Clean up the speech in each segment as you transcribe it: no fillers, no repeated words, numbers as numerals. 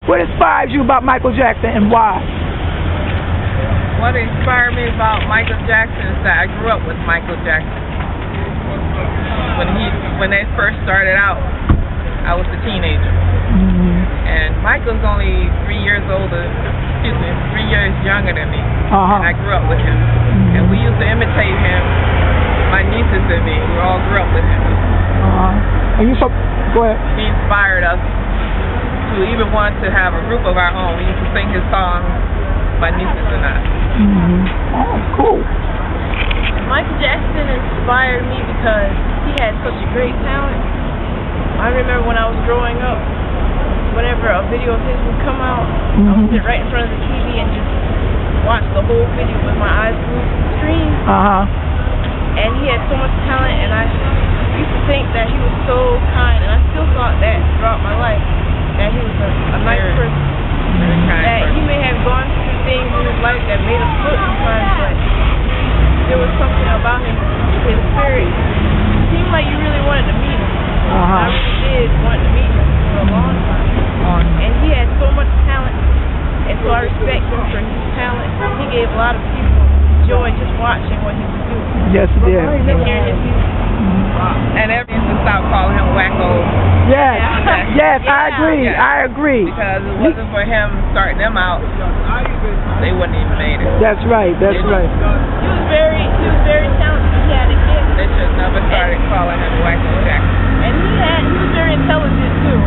What inspires you about Michael Jackson and why? What inspired me about Michael Jackson is that I grew up with Michael Jackson. When they first started out, I was a teenager. And Michael's only 3 years older, 3 years younger than me. And I grew up with him. And we used to imitate him, my nieces and me. We all grew up with him. And you go ahead. He inspired us to even want to have a group of our own. We used to sing his songs, my nieces and I. Oh, cool. Michael Jackson inspired me because he had such a great talent. I remember when I was growing up, whenever a video of his would come out, I would sit right in front of the TV and just watch the whole video with my eyes glued to the screen. And he had so much talent, and I used to think that he was so kind, and I still thought that throughout my life, that he was a nice person. That he may have gone through things in his life that made him hurt sometimes, but there was something about him, his spirit. It seemed like you really wanted to meet him. I really did want to meet him for a long time. And he had so much talent, and so I respect him for his talent. He gave a lot of people joy just watching what he was doing. Yes, he did. And hearing his music. And everyone used to stop calling him Wacko. Yes, I agree. I agree. Because it wasn't for him starting them out, they wouldn't even made it. That's right. That's right. He was very talented. He had a gift. They should have never started calling him Wacko Jackson. And he was very intelligent too.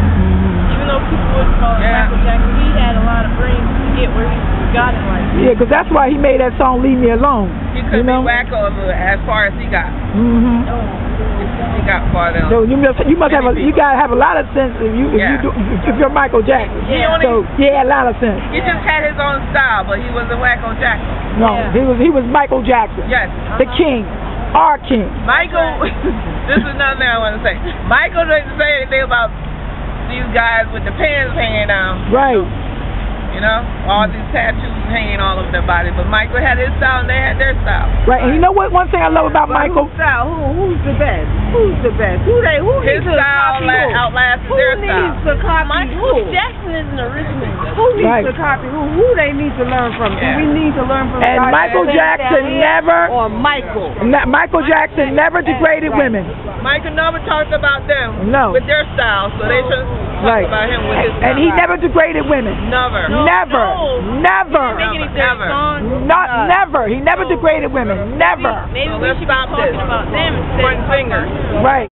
Even though people wouldn't call him Michael Jackson, he had a lot of brains to get where he got in life. Yeah, because that's why he made that song "Leave Me Alone." He couldn't be Wacko as far as he got. He got farther. So you must have you gotta have a lot of sense if you're Michael Jackson. So he had a lot of sense. He just had his own style, but he wasn't Wacko Jackson. No, he was Michael Jackson. Yes. The king, our king. Michael. This is another thing I want to say. Michael didn't say anything about these guys with the pants hanging down. Right. You know, all these tattoos hanging all over their body. But Michael had his style and they had their style. Right, and you know what? One thing I love about Michael. Who's the best? Who's the best? Who his needs style outlasted their style. Who needs to copy Michael Jackson is an original. Who needs to copy who? Who they need to learn from? Do we need to learn from? And Michael Jackson never. Or Michael. Michael Jackson never degraded women. Michael never talked about them with their style, so they should talk about him with his style. And he never degraded women. Never. Never. He never degraded women. Never. Maybe we should be talking about them instead of fingers. Right.